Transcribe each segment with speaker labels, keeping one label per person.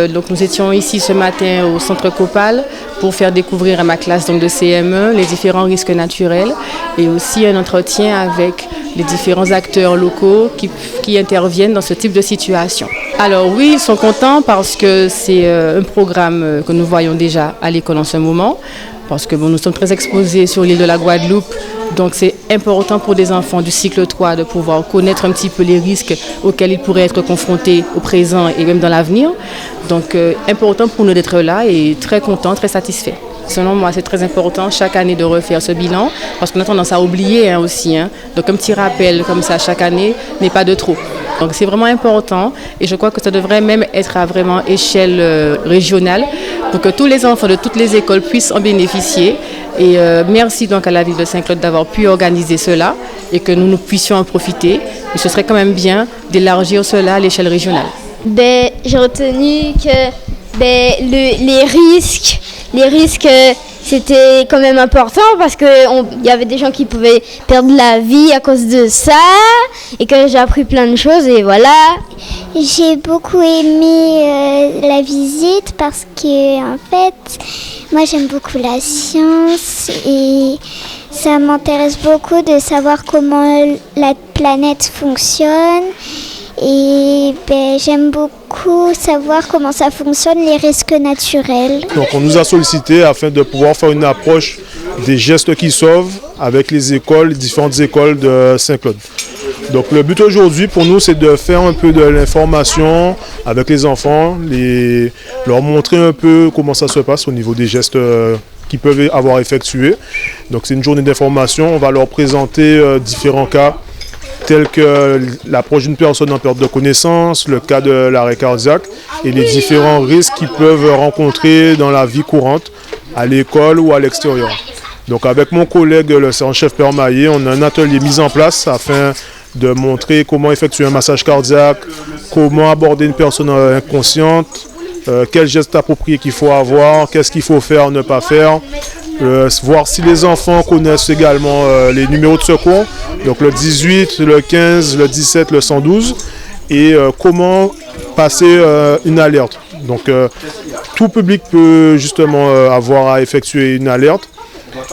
Speaker 1: Donc nous étions ici ce matin au centre Copal pour faire découvrir à ma classe donc, de CM1 les différents risques naturels et aussi un entretien avec les différents acteurs locaux qui interviennent dans ce type de situation. Alors oui, ils sont contents parce que c'est un programme que nous voyons déjà à l'école en ce moment, parce que nous sommes très exposés sur l'île de la Guadeloupe. Donc c'est important pour des enfants du cycle 3 de pouvoir connaître un petit peu les risques auxquels ils pourraient être confrontés au présent et même dans l'avenir. Donc important pour nous d'être là et très contents, très satisfaits. Selon moi, c'est très important chaque année de refaire ce bilan parce qu'on a tendance à oublier aussi. Donc un petit rappel comme ça chaque année n'est pas de trop. Donc c'est vraiment important et je crois que ça devrait même être à vraiment échelle régionale pour que tous les enfants de toutes les écoles puissent en bénéficier. Et merci donc à la ville de Saint-Claude d'avoir pu organiser cela et que nous puissions en profiter. Mais ce serait quand même bien d'élargir cela à l'échelle régionale.
Speaker 2: J'ai retenu que les risques c'était quand même important parce qu'il y avait des gens qui pouvaient perdre la vie à cause de ça et que j'ai appris plein de choses et voilà.
Speaker 3: J'ai beaucoup aimé la visite parce que en fait, moi j'aime beaucoup la science et ça m'intéresse beaucoup de savoir comment la planète fonctionne. Et j'aime beaucoup savoir comment ça fonctionne, les risques naturels.
Speaker 4: Donc on nous a sollicité afin de pouvoir faire une approche des gestes qui sauvent avec les écoles, les différentes écoles de Saint-Claude. Donc le but aujourd'hui pour nous c'est de faire un peu de l'information avec les enfants, leur montrer un peu comment ça se passe au niveau des gestes qu'ils peuvent avoir effectués. Donc c'est une journée d'information, on va leur présenter différents cas tels que l'approche d'une personne en perte de connaissance, le cas de l'arrêt cardiaque et les différents risques qu'ils peuvent rencontrer dans la vie courante, à l'école ou à l'extérieur. Donc avec mon collègue, le sergent-chef Père Maillet, on a un atelier mis en place afin de montrer comment effectuer un massage cardiaque, comment aborder une personne inconsciente, quels gestes appropriés qu'il faut avoir, qu'est-ce qu'il faut faire, ne pas faire. Voir si les enfants connaissent également les numéros de secours, donc le 18, le 15, le 17, le 112, et comment passer une alerte. Donc tout public peut justement avoir à effectuer une alerte.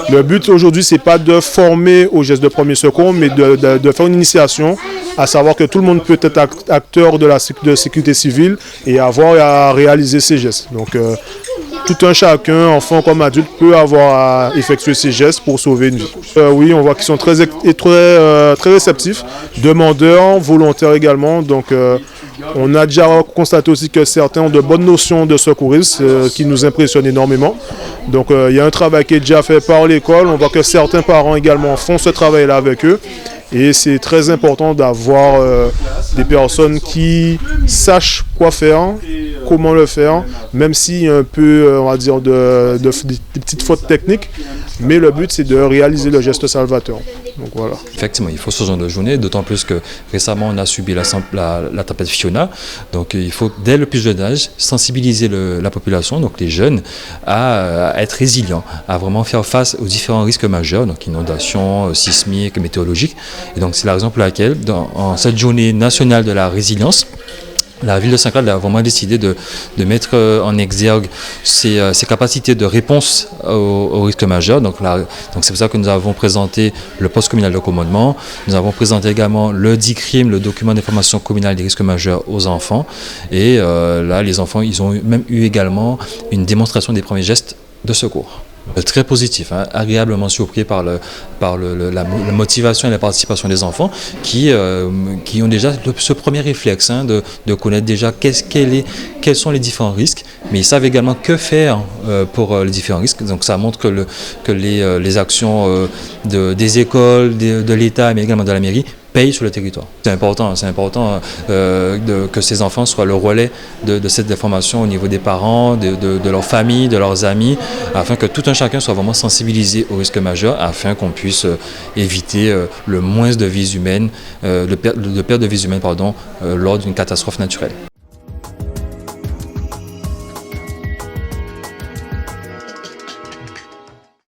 Speaker 4: Le but aujourd'hui, ce n'est pas de former aux gestes de premier secours, mais de faire une initiation, à savoir que tout le monde peut être acteur de la sécurité civile et avoir à réaliser ces gestes. Donc tout un chacun, enfant comme adulte, peut avoir à effectuer ces gestes pour sauver une vie. Oui, on voit qu'ils sont très réceptifs, demandeurs, volontaires également. Donc on a déjà constaté aussi que certains ont de bonnes notions de secourisme, qui nous impressionnent énormément. Donc il y a un travail qui est déjà fait par l'école. On voit que certains parents également font ce travail-là avec eux. Et c'est très important d'avoir des personnes qui sachent quoi faire, comment le faire, même s'il y a un peu, on va dire, des petites fautes techniques. Mais le but, c'est de réaliser le geste salvateur. Donc voilà.
Speaker 5: Effectivement, il faut ce genre de journée, d'autant plus que récemment, on a subi la tempête Fiona. Donc il faut, dès le plus jeune âge, sensibiliser la population, donc les jeunes, à être résilients, à vraiment faire face aux différents risques majeurs, donc inondations, sismiques, météorologiques. Et donc c'est la raison pour laquelle, en cette journée nationale de la résilience, la ville de Saint-Claude a vraiment décidé de mettre en exergue ses capacités de réponse aux risques majeurs. Donc c'est pour ça que nous avons présenté le poste communal de commandement. Nous avons présenté également le DICRIM, le document d'information communale des risques majeurs aux enfants. Et là, les enfants, ils ont même eu également une démonstration des premiers gestes de secours. Très positif, agréablement surpris par la motivation et la participation des enfants qui ont déjà ce premier réflexe de connaître déjà quels sont les différents risques, mais ils savent également que faire pour les différents risques. Donc ça montre que les actions des écoles, de l'État, mais également de la mairie, payent sur le territoire. C'est important que ces enfants soient le relais de cette information au niveau des parents, de leur famille, de leurs amis, afin que tout un chacun soit vraiment sensibilisé aux risques majeurs, afin qu'on puisse éviter le moins de vies humaines, de perte de vies humaines lors d'une catastrophe naturelle.